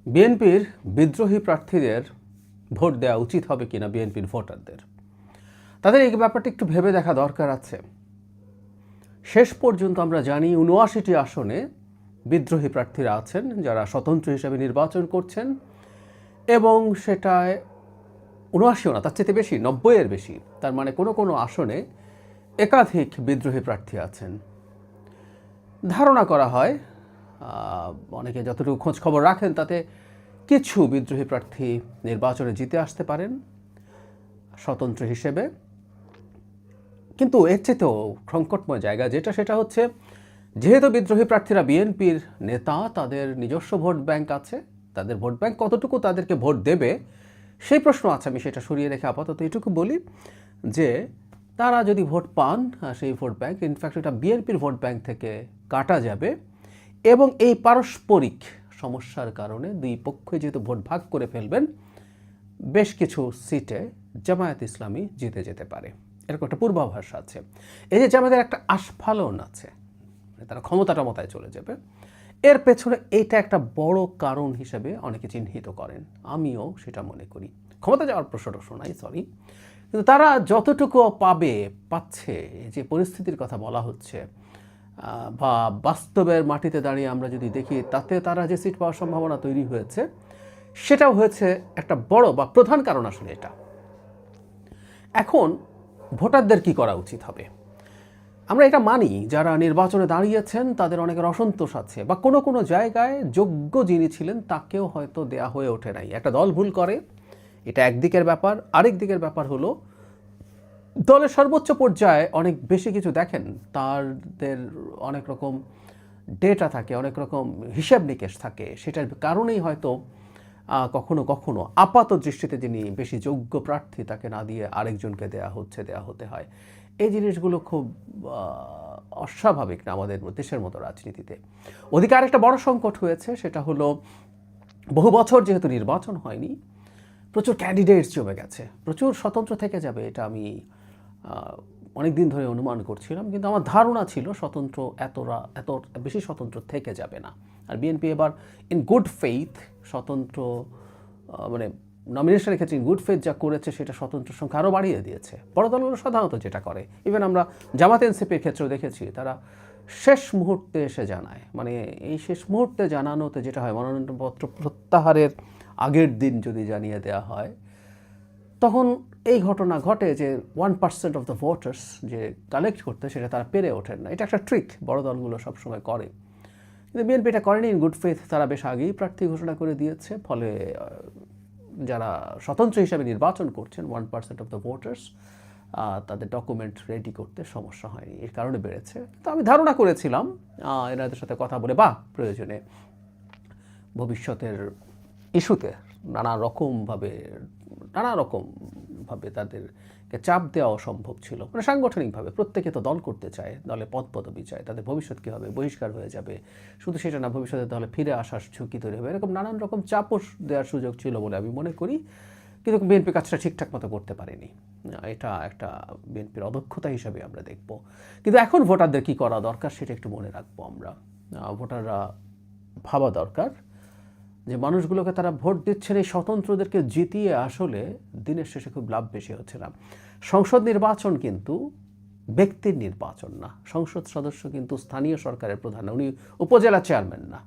বিএনপির বিদ্রোহী প্রার্থীদের ভোট দেওয়া উচিত হবে কিনা বিএনপির ভোটারদের, তাদের এই ব্যাপারটা একটু ভেবে দেখা দরকার আছে। শেষ পর্যন্ত আমরা জানি ৭৯টি আসনে বিদ্রোহী প্রার্থীরা আছেন যারা স্বতন্ত্র হিসেবে নির্বাচন করছেন, এবং সেটায় ৭৯ও না, তার চেয়ে বেশি, ৯০-এর বেশি। তার মানে কোনো কোনো আসনে একাধিক বিদ্রোহী প্রার্থী আছেন। ধারণা করা হয়, অনেকে যতটুকু খোঁজ খবর রাখেন তাতে কিছু বিদ্রোহী প্রার্থী নির্বাচনে জিতে আসতে পারেন স্বতন্ত্র হিসেবে। কিন্তু এর চেয়েও সংকটময় জায়গা সেটা হচ্ছে, যেহেতু বিদ্রোহী প্রার্থীরা বিএনপির নেতা, তাদের নিজস্ব ভোট ব্যাংক আছে, তাদের ভোট ব্যাংক কতটুকু তাদেরকে ভোট দেবে সেই প্রশ্ন আছে। আমি সেটা সরিয়ে রেখে আপাতত এটুকু বলি যে তারা যদি ভোট পান, সেই ভোট ব্যাংক ইনফ্যাক্ট এটা বিএনপির ভোট ব্যাংক থেকে কাটা যাবে, এবং এই পারস্পরিক সমস্যার কারণে দুই পক্ষই যেহেতু ভোট ভাগ করে ফেলবেন, বেশ কিছু সিটে জামায়াত ইসলামী জিতে যেতে পারে, এরকম একটা পূর্বাভাস আছে। এই যে জামায়াতের একটা আস্ফালন আছে, তারা ক্ষমতায় চলে যাবে, এর পেছনে এইটা একটা বড় কারণ হিসেবে অনেকে চিহ্নিত করেন। আমিও সেটা মনে করি। ক্ষমতা যাওয়ার প্রশ্নটা শোনাই, সরি, কিন্তু তারা যতটুকু পাচ্ছে, যে পরিস্থিতির কথা বলা হচ্ছে বা বাস্তবের মাটিতে দাঁড়িয়ে আমরা যদি দেখি, তাতে তারা যে সিট পাওয়ার সম্ভাবনা তৈরি হয়েছে, সেটাও হয়েছে একটা বড় বা প্রধান কারণ আসলে এটা। এখন ভোটারদের কি করা উচিত হবে? আমরা এটা মানি, যারা নির্বাচনে দাঁড়িয়েছেন তাদের অনেকের অসন্তোষ আছে, বা কোনো কোনো জায়গায় যোগ্য যিনি ছিলেন তাকেও হয়তো দেয়া হয়ে ওঠে নাই। একটা দল ভুল করে, এটা একদিকের ব্যাপার। আরেক দিকের ব্যাপার হলো, দলের সর্বোচ্চ পর্যায়ে অনেক বেশি কিছু দেখেন, তাদের অনেক রকম ডেটা থাকে, অনেক রকম হিসাব নিকেশ থাকে, সেটার কারণেই হয়তো কখনো কখনো আপাত দৃষ্টিতে যিনি বেশি যোগ্য প্রার্থী তাকে না দিয়ে আরেকজনকে দেয়া হতে হয়। এই জিনিসগুলো খুব অস্বাভাবিক না আমাদের দেশের মতো রাজনীতিতে। ওদিকে আরেকটা বড় সংকট হয়েছে, সেটা হলো বহু বছর যেহেতু নির্বাচন হয়নি, প্রচুর ক্যান্ডিডেটস জমে গেছে, প্রচুর স্বতন্ত্র থেকে যাবে, এটা আমি অনেক দিন ধরে অনুমান করছিলাম, কিন্তু আমার ধারণা ছিল স্বতন্ত্র এত বেশি স্বতন্ত্র থেকে যাবে না। আর বিএনপি এবার ইন গুড ফেইথ স্বতন্ত্র, মানে নমিনেশনের ক্ষেত্রে ইন গুড ফেইথ যা করেছে, সেটা স্বতন্ত্র সংখ্যা আরও বাড়িয়ে দিয়েছে। বড় দলগুলো সাধারণত যেটা করে, ইভেন আমরা জামাত এনসিপির ক্ষেত্রেও দেখেছি, তারা শেষ মুহূর্তে এসে জানায়, মানে এই শেষ মুহূর্তে জানানোতে যেটা হয়, মনোনয়নপত্র প্রত্যাহারের আগের দিন যদি জানিয়ে দেওয়া হয়, তখন এই ঘটনা ঘটে যে 1% অফ দ্য ভোটার্স যে কালেক্ট করতে, সেটা তারা পেরে ওঠেন না। এটা একটা ট্রিক বড় দলগুলো সবসময় করে, কিন্তু বিএনপি এটা করেনি। ইন গুড ফেথ তারা বেশ আগেই প্রার্থী ঘোষণা করে দিয়েছে, ফলে যারা স্বতন্ত্র হিসাবে নির্বাচন করছেন 1% অফ দ্য ভোটার্স, তাদের ডকুমেন্ট রেডি করতে সমস্যা হয়নি, এর কারণে বেড়েছে। তো আমি ধারণা করেছিলাম এনাদের সাথে কথা বলে বা প্রয়োজনে ভবিষ্যতের ইস্যুতে নানা রকমভাবে তাদেরকে চাপ দেওয়া অসম্ভব ছিল, মানে সাংগঠনিকভাবে। প্রত্যেকে তো দল করতে চায়, দলে পদবি চায়, তাদের ভবিষ্যৎ কী হবে, বহিষ্কার হয়ে যাবে, শুধু সেটা না, ভবিষ্যতে দলে ফিরে আসার ঝুঁকি তৈরি হবে, এরকম নানান রকম চাপও দেওয়ার সুযোগ ছিল বলে আমি মনে করি। কিন্তু বিএনপি কাজটা ঠিকঠাক মতো করতে পারেনি, এটা একটা বিএনপির অদক্ষতা হিসাবে আমরা দেখব। কিন্তু এখন ভোটারদের কী করা দরকার সেটা একটু মনে রাখবো আমরা। ভোটাররা ভাবা দরকার যে মানুষগুলোকে তারা ভোট দিচ্ছেন, এই স্বতন্ত্রদেরকে জিতিয়ে আসলে দিনের শেষে খুব লাভ বেশি হচ্ছে না। সংসদ নির্বাচন কিন্তু ব্যক্তির নির্বাচন না, সংসদ সদস্য কিন্তু স্থানীয় সরকারের প্রধান, উনি উপজেলা চেয়ারম্যান না।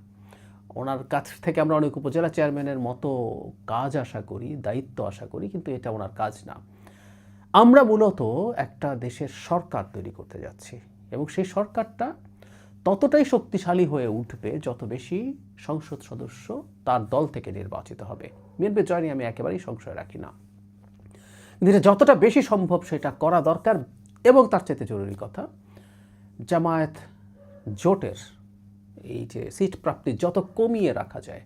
ওনার কাছ থেকে আমরা অনেক উপজেলা চেয়ারম্যানের মতো কাজ আশা করি, দায়িত্ব আশা করি, কিন্তু এটা ওনার কাজ না। আমরা মূলত একটা দেশের সরকার তৈরি করতে যাচ্ছি, এবং সেই সরকারটা ততটাই শক্তিশালী হয়ে উঠবে যত বেশি সংসদ সদস্য তার দল থেকে নির্বাচিত হবে। বিএনপির জয় নিয়ে আমি একেবারেই সংশয় রাখি না, কিন্তু যতটা বেশি সম্ভব সেটা করা দরকার। এবং তার চাইতে জরুরি কথা, জামায়াত জোটের এই যে সিট প্রাপ্তি যত কমিয়ে রাখা যায়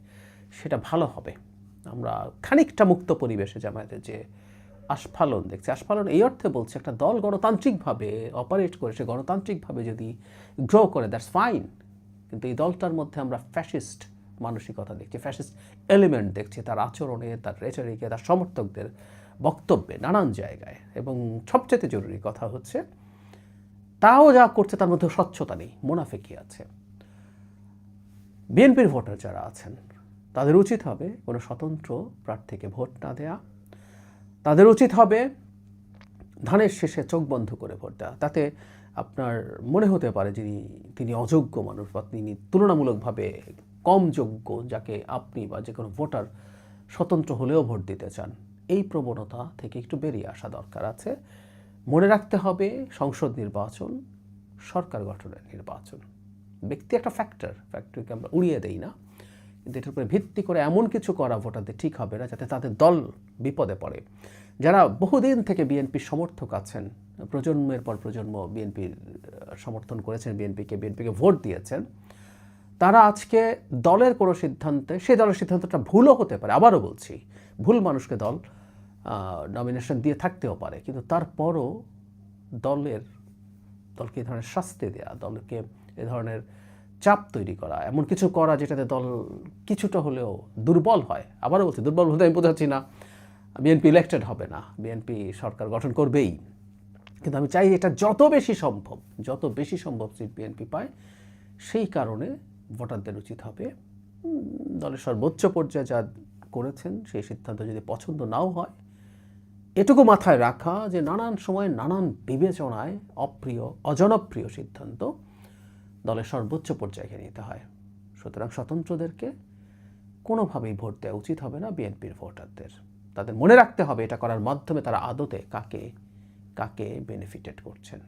সেটা ভালো হবে। আমরা খানিকটা মুক্ত পরিবেশে জামায়াতের যে আস্ফালন দেখছি, আস্ফালন এই অর্থে বলছে, একটা দল গণতান্ত্রিকভাবে অপারেট করে, সে গণতান্ত্রিকভাবে যদি গ্রো করে, দ্যাটস ফাইন। কিন্তু এই দলটার মধ্যে আমরা ফ্যাসিস্ট মানসিকতা দেখছি, ফ্যাসিস্ট এলিমেন্ট দেখছি, তার আচরণে, তার রেচরিকে, তার সমর্থকদের বক্তব্যে, নানান জায়গায়। এবং সবচেয়ে জরুরি কথা হচ্ছে, তাও যা করছে তার মধ্যে স্বচ্ছতা নেই, মুনাফিকি আছে। বিএনপির ভোটার যারা আছেন তাদের উচিত হবে কোনো স্বতন্ত্র প্রার্থীকে ভোট না দেয়া, তাদের উচিত হবে ধানের শেষে চোখ বন্ধ করে ভোট দেওয়া। তাতে আপনার মনে হতে পারে যে তিনি অযোগ্য মানুষ বা তিনি তুলনামূলকভাবে কম যোগ্য, যাকে আপনি বা যে কোনো ভোটার স্বতন্ত্র হলেও ভোট দিতে চান। এই প্রবণতা থেকে একটু বেরিয়ে আসা দরকার আছে। মনে রাখতে হবে সংসদ নির্বাচন সরকার গঠনের নির্বাচন। ব্যক্তি একটা ফ্যাক্টরকে আমরা উড়িয়ে দেই না, কিন্তু এটার উপরে ভিত্তি করে এমন কিছু করা ভোটারদের ঠিক হবে না যাতে তাদের দল বিপদে পড়ে। যারা বহুদিন থেকে বিএনপির সমর্থক আছেন, প্রজন্মের পর প্রজন্ম বিএনপির সমর্থন করেছেন, বিএনপিকে ভোট দিয়েছেন, তারা আজকে দলের কোনো সিদ্ধান্তে, সেই দলের সিদ্ধান্তটা ভুলও হতে পারে, আবারও বলছি ভুল মানুষকে দল নমিনেশন দিয়ে থাকতেও পারে, কিন্তু তারপরও দলকে এ ধরনের শাস্তি দেওয়া, দলকে এ ধরনের চাপ তৈরি করা, এমন কিছু করা যেটাতে দল কিছুটা হলেও দুর্বল হয়। আবারও বলছি, দুর্বল হতে আমি বোঝাচ্ছি না বিএনপি ইলেক্টেড হবে না, বিএনপি সরকার গঠন করবেই, কিন্তু আমি চাই এটা যত বেশি সম্ভব সিট বিএনপি পায়। সেই কারণে ভোটারদের উচিত হবে দলের সর্বোচ্চ পর্যায়ে যা করেছেন সেই সিদ্ধান্ত যদি পছন্দ নাও হয়, এটুকু মাথায় রাখা যে নানান সময় নানান বিবেচনায় অজনপ্রিয় সিদ্ধান্ত দলের সর্বোচ্চ পর্যায়ে নিতে হয়। সুতরাং স্বতন্ত্রদেরকে কোনোভাবেই ভোট দেওয়া উচিত হবে না বিএনপির ভোটারদের। তাদের মনে রাখতে হবে এটা করার মাধ্যমে তারা আদতে কাকে বেনিফিটেড করছেন।